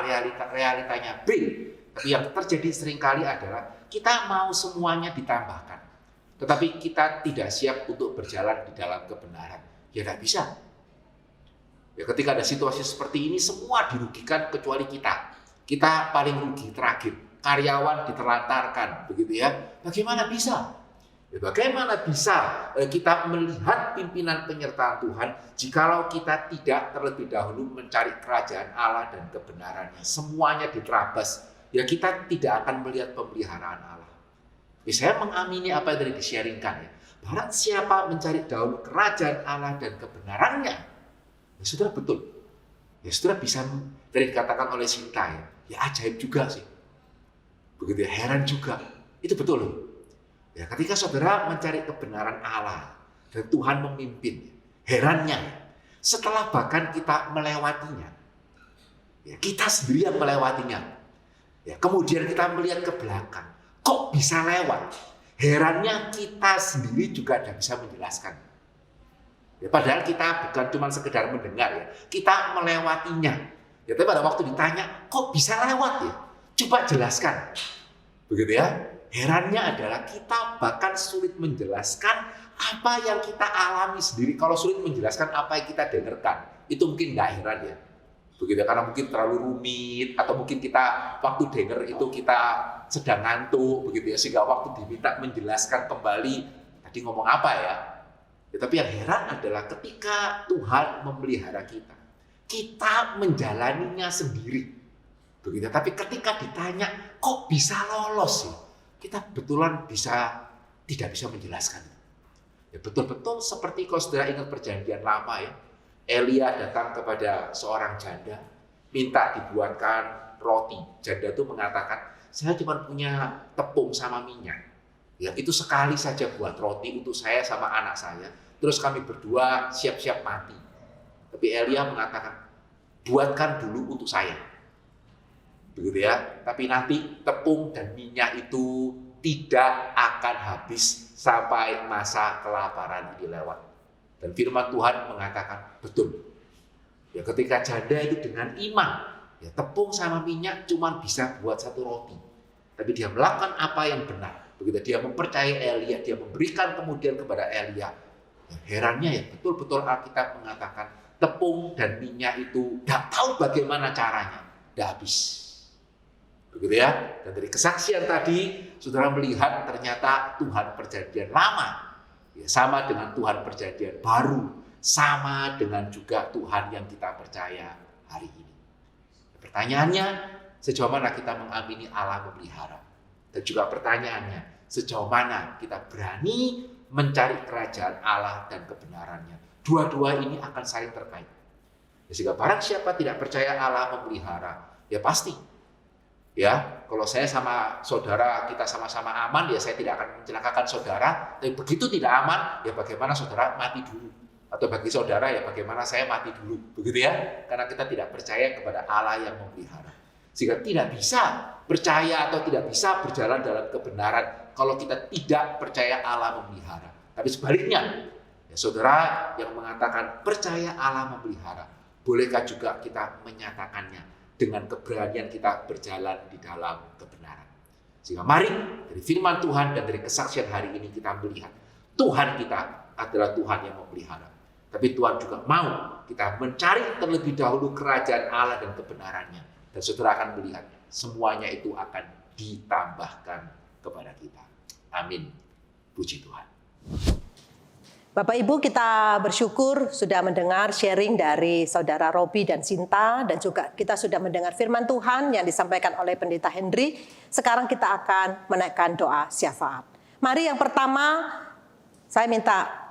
[SPEAKER 4] realitanya B. Tapi yang terjadi seringkali adalah kita mau semuanya ditambahkan. Tetapi kita tidak siap untuk berjalan di dalam kebenaran. Ya tidak bisa. Ya ketika ada situasi seperti ini semua dirugikan kecuali kita. Kita paling rugi terakhir. Karyawan diterlantarkan, begitu ya. Bagaimana bisa? Bagaimana bisa kita melihat pimpinan penyertaan Tuhan jikalau kita tidak terlebih dahulu mencari kerajaan Allah dan kebenarannya. Semuanya diterabas. Ya kita tidak akan melihat pemeliharaan Allah. Ya, saya mengamini apa yang tadi di-sharingkan ya. Barang siapa mencari dahulu kerajaan Allah dan kebenarannya, ya saudara betul. Ya saudara bisa, tadi dikatakan oleh Sinta ya, ya ajaib juga sih. Begitu ya, heran juga. Itu betul loh. Ya, ketika saudara mencari kebenaran Allah dan Tuhan memimpin, herannya setelah bahkan kita melewatinya, ya, kita sendiri yang melewatinya, ya, kemudian kita melihat ke belakang, kok bisa lewat? Herannya kita sendiri juga tidak bisa menjelaskan. Ya, padahal kita bukan cuma sekedar mendengar ya, kita melewatinya. Ya, tapi pada waktu ditanya, kok bisa lewat ya? Coba jelaskan, begitu ya. Herannya adalah kita bahkan sulit menjelaskan apa yang kita alami sendiri. Kalau sulit menjelaskan apa yang kita dengarkan, itu mungkin nggak heran ya. Begitu, karena mungkin terlalu rumit, atau mungkin kita waktu dengar itu kita sedang ngantuk, begitu ya. Sehingga waktu diminta menjelaskan kembali, tadi ngomong apa ya. Ya tapi yang heran adalah ketika Tuhan memelihara kita, kita menjalaninya sendiri. Begitu, tapi ketika ditanya, kok bisa lolos sih? Kita betulan tidak bisa menjelaskan. Ya, betul-betul seperti kalau saudara ingat perjanjian lama ya. Elia datang kepada seorang janda, minta dibuatkan roti. Janda itu mengatakan, saya cuma punya tepung sama minyak. Ya, itu sekali saja buat roti untuk saya sama anak saya. Terus kami berdua siap-siap mati. Tapi Elia mengatakan, buatkan dulu untuk saya. Begitu ya, tapi nanti tepung dan minyak itu tidak akan habis sampai masa kelaparan ini lewat. Dan firman Tuhan mengatakan betul. Ya ketika janda itu dengan iman, ya tepung sama minyak cuma bisa buat satu roti. Tapi dia melakukan apa yang benar. Begitu dia mempercayai Elia, dia memberikan kemudian kepada Elia. Ya, herannya ya betul-betul Alkitab mengatakan tepung dan minyak itu tidak tahu bagaimana caranya, tidak habis. Begitu ya. Dan dari kesaksian tadi, saudara melihat ternyata Tuhan perjanjian lama ya, sama dengan Tuhan perjanjian baru, sama dengan juga Tuhan yang kita percaya hari ini. Pertanyaannya, sejauh mana kita mengamini Allah memelihara? Dan juga pertanyaannya,
[SPEAKER 5] Sejauh mana kita berani mencari kerajaan Allah dan kebenarannya. Dua-dua ini akan saling terkait. Sehingga barang siapa tidak percaya Allah memelihara, ya pasti. Ya, kalau saya sama saudara kita sama-sama aman, ya saya tidak akan mencelakakan saudara. Tapi begitu tidak aman, ya bagaimana saudara mati dulu. Atau bagi saudara, ya bagaimana saya mati dulu. Begitu ya, karena kita tidak percaya kepada Allah yang memelihara. Sehingga tidak bisa percaya atau tidak bisa berjalan dalam kebenaran kalau kita tidak percaya Allah memelihara. Tapi sebaliknya, ya saudara yang mengatakan percaya Allah memelihara, bolehkah juga kita menyatakannya dengan keberanian kita berjalan di dalam kebenaran. Sehingga mari dari firman Tuhan dan dari kesaksian hari ini kita melihat Tuhan kita adalah Tuhan yang memelihara. Tapi Tuhan juga mau kita mencari terlebih dahulu kerajaan Allah dan kebenarannya. Dan saudara akan melihat semuanya itu akan ditambahkan kepada kita. Amin. Puji Tuhan.
[SPEAKER 1] Bapak Ibu, kita bersyukur sudah mendengar sharing dari Saudara Robi dan Sinta, dan juga kita sudah mendengar firman Tuhan yang disampaikan oleh Pendeta Henry. Sekarang kita akan menaikkan doa syafaat. Mari yang pertama, saya minta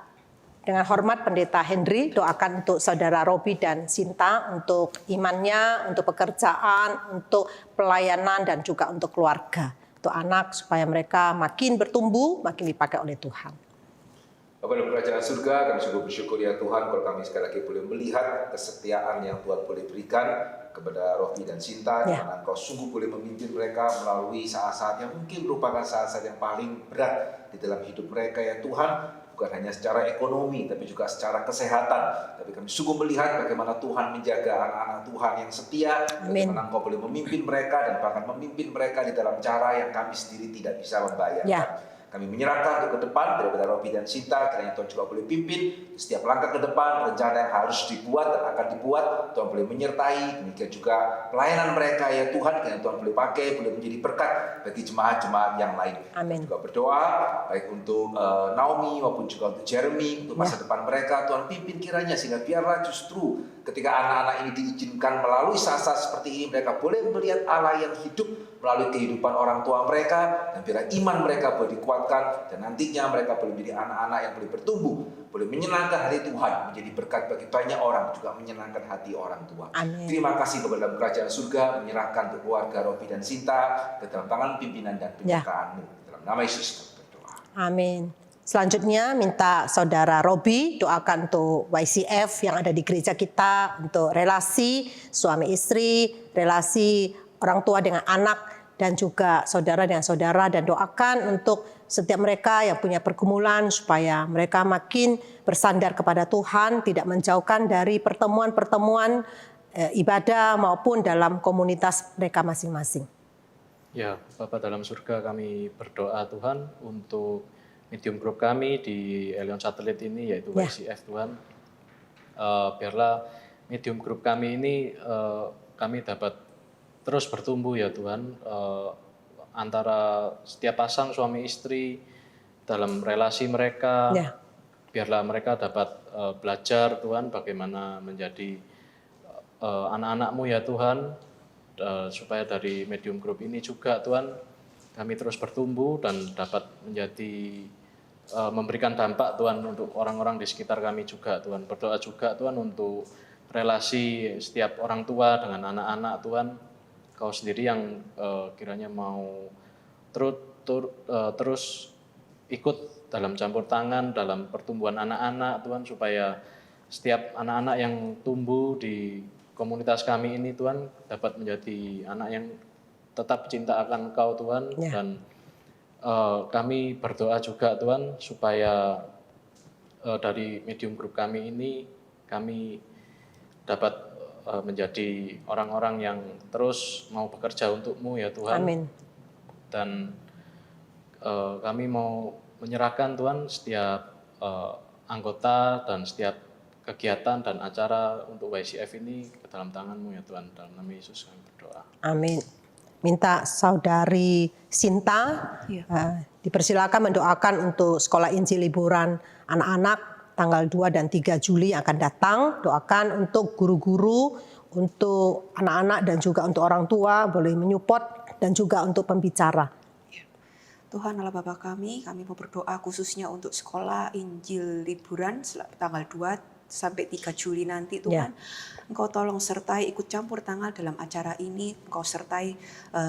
[SPEAKER 1] dengan hormat Pendeta Henry doakan untuk Saudara Robi dan Sinta, untuk imannya, untuk pekerjaan, untuk pelayanan, dan juga untuk keluarga, untuk anak, supaya mereka makin bertumbuh, makin dipakai oleh Tuhan.
[SPEAKER 4] Bapak dalam kerajaan surga, kami sungguh bersyukur ya Tuhan kalau kami sekali lagi boleh melihat kesetiaan yang Tuhan boleh berikan kepada Robi dan Sinta, di mana Engkau sungguh boleh memimpin mereka melalui saat-saat yang mungkin merupakan saat-saat yang paling berat di dalam hidup mereka ya Tuhan. Bukan hanya secara ekonomi, tapi juga secara kesehatan. Tapi kami sungguh melihat bagaimana Tuhan menjaga anak-anak Tuhan yang setia, bagaimana Engkau boleh memimpin mereka dan bahkan memimpin mereka di dalam cara yang kami sendiri tidak bisa membayangkan. Kami menyerahkan untuk ke depan daripada Robi dan Sinta, kiranya Tuhan juga boleh pimpin setiap langkah ke depan, rencana yang harus dibuat dan akan dibuat, Tuhan boleh menyertai, demikian juga pelayanan mereka ya Tuhan, kiranya Tuhan boleh pakai, boleh menjadi berkat bagi jemaat-jemaat yang lain.
[SPEAKER 1] Amin.
[SPEAKER 4] Juga berdoa baik untuk Naomi maupun juga untuk Jeremy, untuk masa depan mereka, Tuhan pimpin kiranya sehingga biarlah justru ketika anak-anak ini diizinkan melalui saat-saat seperti ini, mereka boleh melihat Allah yang hidup melalui kehidupan orang tua mereka, dan biarlah iman mereka boleh dikuatkan, dan nantinya mereka boleh menjadi anak-anak yang boleh bertumbuh, boleh menyenangkan hati Tuhan, menjadi berkat bagi banyak orang, juga menyenangkan hati orang tua.
[SPEAKER 1] Amin.
[SPEAKER 4] Terima kasih kepada dalam kerajaan surga, menyerahkan untuk keluarga Robi dan Sinta ke dalam tangan pimpinan dan penyertaan-Mu. Dalam nama Yesus kami berdoa.
[SPEAKER 1] Amin. Selanjutnya minta Saudara Robi doakan untuk YCF yang ada di gereja kita, untuk relasi suami istri, relasi orang tua dengan anak, dan juga saudara dengan saudara, dan doakan untuk setiap mereka yang punya pergumulan supaya mereka makin bersandar kepada Tuhan, tidak menjauhkan dari pertemuan-pertemuan ibadah maupun dalam komunitas mereka masing-masing.
[SPEAKER 2] Ya, Bapa dalam surga, kami berdoa Tuhan untuk medium group kami di Elion Satelit ini, yaitu YCF Tuhan. Biarlah medium group kami ini kami dapat terus bertumbuh ya Tuhan, antara setiap pasang suami istri dalam relasi mereka, biarlah mereka dapat belajar Tuhan bagaimana menjadi anak-anak-Mu ya Tuhan, supaya dari medium group ini juga Tuhan kami terus bertumbuh dan dapat menjadi memberikan dampak Tuhan untuk orang-orang di sekitar kami juga Tuhan. Berdoa juga Tuhan untuk relasi setiap orang tua dengan anak-anak Tuhan. Kau sendiri yang kiranya mau terus ikut dalam campur tangan dalam pertumbuhan anak-anak Tuhan, supaya setiap anak-anak yang tumbuh di komunitas kami ini Tuhan dapat menjadi anak yang tetap cinta akan Kau Tuhan. Dan kami berdoa juga Tuhan supaya dari medium group kami ini kami dapat menjadi orang-orang yang terus mau bekerja untuk-Mu ya Tuhan.
[SPEAKER 1] Amin.
[SPEAKER 2] Dan kami mau menyerahkan Tuhan setiap anggota dan setiap kegiatan dan acara untuk YCF ini ke dalam tangan-Mu ya Tuhan. Dalam nama Yesus kami berdoa.
[SPEAKER 1] Amin. Minta Saudari Sinta dipersilakan mendoakan untuk sekolah Injil liburan anak-anak tanggal 2 dan 3 Juli yang akan datang. Doakan untuk guru-guru, untuk anak-anak dan juga untuk orang tua boleh menyupport, dan juga untuk pembicara.
[SPEAKER 6] Tuhan Allah Bapa kami mau berdoa khususnya untuk sekolah Injil liburan tanggal 2 sampai 3 Juli nanti Tuhan. Engkau tolong sertai, ikut campur tangan dalam acara ini. Engkau sertai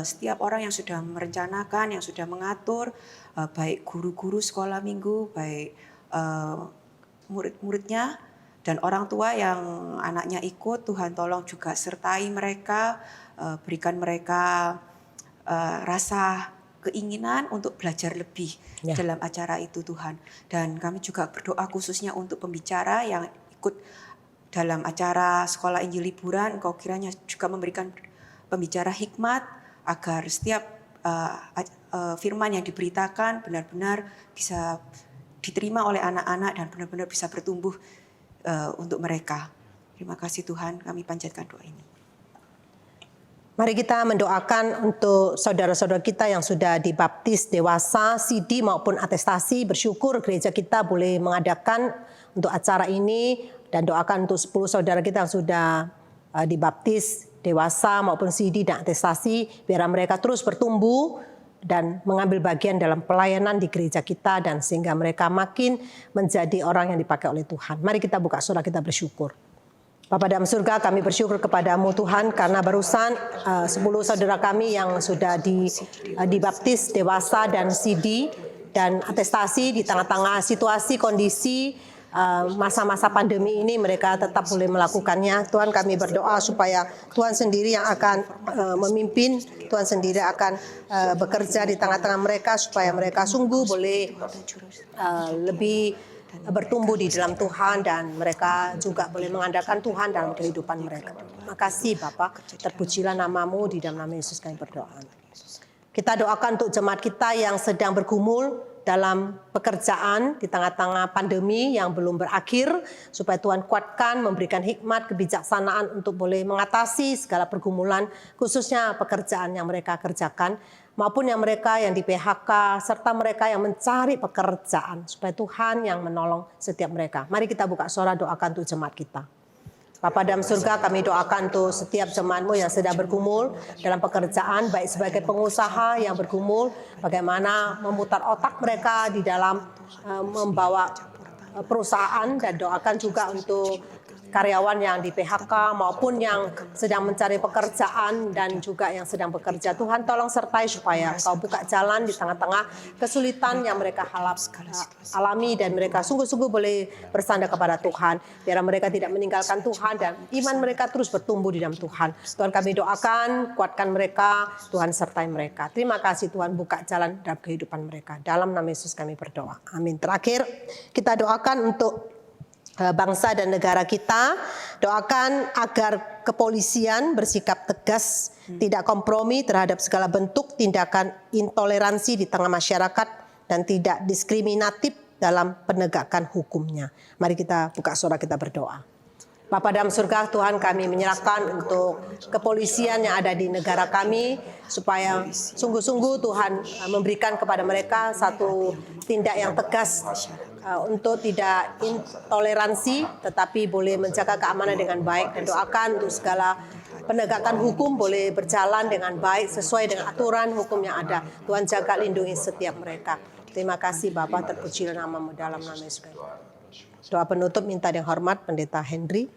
[SPEAKER 6] setiap orang yang sudah merencanakan, yang sudah mengatur, baik guru-guru sekolah minggu, baik murid-muridnya, dan orang tua yang anaknya ikut. Tuhan tolong juga sertai mereka, berikan mereka rasa keinginan untuk belajar lebih dalam acara itu Tuhan. Dan kami juga berdoa khususnya untuk pembicara yang ikut dalam acara sekolah Injil liburan. Engkau kiranya juga memberikan pembicara hikmat agar setiap firman yang diberitakan benar-benar bisa diterima oleh anak-anak dan benar-benar bisa bertumbuh untuk mereka. Terima kasih Tuhan, kami panjatkan doa ini.
[SPEAKER 1] Mari kita mendoakan untuk saudara-saudara kita yang sudah dibaptis dewasa, CD maupun atestasi. Bersyukur gereja kita boleh mengadakan untuk acara ini, dan doakan untuk 10 saudara kita yang sudah dibaptis dewasa maupun CD dan atestasi, biar mereka terus bertumbuh dan mengambil bagian dalam pelayanan di gereja kita, dan sehingga mereka makin menjadi orang yang dipakai oleh Tuhan. Mari kita buka surah, kita bersyukur. Bapa dalam surga, kami bersyukur kepadamu Tuhan, karena barusan 10 saudara kami yang sudah dibaptis dewasa dan CD dan atestasi di tengah-tengah situasi kondisi masa-masa pandemi ini, mereka tetap boleh melakukannya. Tuhan, kami berdoa supaya Tuhan sendiri yang akan memimpin, Tuhan sendiri akan bekerja di tengah-tengah mereka, supaya mereka sungguh boleh lebih bertumbuh di dalam Tuhan, dan mereka juga boleh mengandalkan Tuhan dalam kehidupan mereka. Terima kasih Bapak, terpujilah namamu, di dalam nama Yesus kami berdoa. Kita doakan untuk jemaat kita yang sedang bergumul dalam pekerjaan di tengah-tengah pandemi yang belum berakhir, supaya Tuhan kuatkan, memberikan hikmat, kebijaksanaan untuk boleh mengatasi segala pergumulan, khususnya pekerjaan yang mereka kerjakan, maupun yang mereka yang di PHK, serta mereka yang mencari pekerjaan, supaya Tuhan yang menolong setiap mereka. Mari kita buka suara, doakan untuk jemaat kita. Bapa dalam surga, kami doakan untuk setiap jemaat-Mu yang sedang bergumul dalam pekerjaan, baik sebagai pengusaha yang bergumul, bagaimana memutar otak mereka di dalam membawa perusahaan, dan doakan juga untuk karyawan yang di PHK maupun yang sedang mencari pekerjaan dan juga yang sedang bekerja. Tuhan tolong sertai supaya Kau buka jalan di tengah-tengah kesulitan yang mereka alami, dan mereka sungguh-sungguh boleh bersandar kepada Tuhan, biar mereka tidak meninggalkan Tuhan dan iman mereka terus bertumbuh di dalam Tuhan. Tuhan, kami doakan, kuatkan mereka, Tuhan sertai mereka. Terima kasih Tuhan, buka jalan dalam kehidupan mereka. Dalam nama Yesus kami berdoa. Amin. Terakhir, kita doakan untuk bangsa dan negara kita. Doakan agar kepolisian bersikap tegas, tidak kompromi terhadap segala bentuk tindakan intoleransi di tengah masyarakat, dan tidak diskriminatif dalam penegakan hukumnya. Mari kita buka suara, kita berdoa. Bapa dalam surga, Tuhan, kami menyerahkan untuk kepolisian yang ada di negara kami, supaya sungguh-sungguh Tuhan memberikan kepada mereka satu tindak yang tegas, untuk tidak intoleransi, tetapi boleh menjaga keamanan dengan baik. Dan doakan untuk segala penegakan hukum boleh berjalan dengan baik, sesuai dengan aturan hukum yang ada. Tuhan jaga, lindungi setiap mereka. Terima kasih Bapak, terpujilah namamu, dalam nama Yesus. Doa penutup minta yang hormat Pendeta Henry.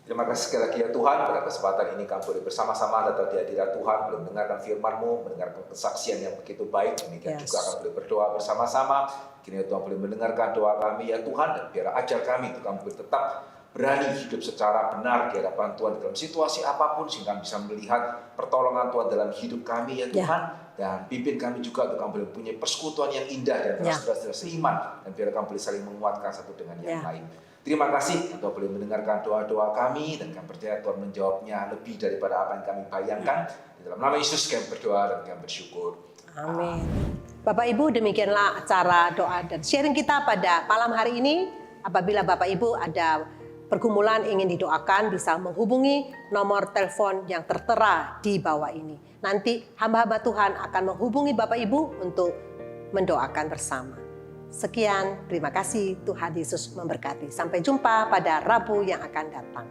[SPEAKER 4] Terima kasih sekali lagi ya Tuhan, pada kesempatan ini kami boleh bersama-sama datang di hadirat Tuhan, boleh mendengarkan firman-Mu, mendengarkan kesaksian yang begitu baik. Demikian juga kami boleh berdoa bersama-sama. Kiranya Tuhan boleh mendengarkan doa kami ya Tuhan, dan biar ajar kami untuk kami boleh tetap berani hidup secara benar di hadapan Tuhan dalam situasi apapun, sehingga kami bisa melihat pertolongan Tuhan dalam hidup kami ya Tuhan. Dan pimpin kami juga untuk kami boleh punya persekutuan yang indah dan saudara-saudara seiman, dan biar kami boleh saling menguatkan satu dengan yang lain. Terima kasih Tuhan boleh mendengarkan doa-doa kami, dan kami percaya Tuhan menjawabnya lebih daripada apa yang kami bayangkan. Di dalam nama Yesus kami berdoa dan kami bersyukur.
[SPEAKER 1] Amin. Bapak Ibu, demikianlah acara doa dan sharing kita pada malam hari ini. Apabila Bapak Ibu ada pergumulan ingin didoakan, bisa menghubungi nomor telepon yang tertera di bawah ini. Nanti hamba-hamba Tuhan akan menghubungi Bapak Ibu untuk mendoakan bersama. Sekian, terima kasih, Tuhan Yesus memberkati. Sampai jumpa pada Rabu yang akan datang.